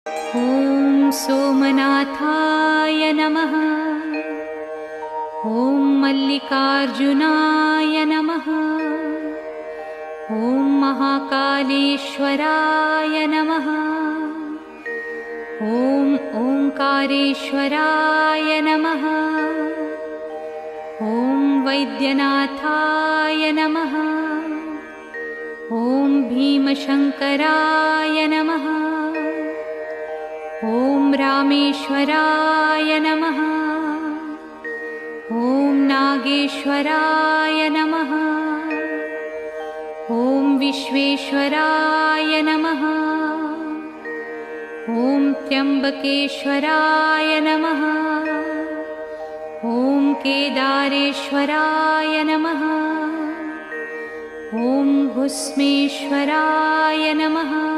ॐ सोमनाथाय नमः। ॐ मल्लिकार्जुनाय नमः। ॐ महाकालेश्वराय नमः। ॐ ओंकारेश्वराय नमः। ॐ वैद्यनाथाय नमः। ॐ भीमशंकराय नमः। ॐ रामेश्वराय नमः। ॐ नागेश्वराय नमः। ॐ विश्वेश्वराय नमः। ॐ त्र्यंबकेश्वराय नमः। ॐ केदारेश्वराय नमः। ॐ भुस्मेश्वराय नमः।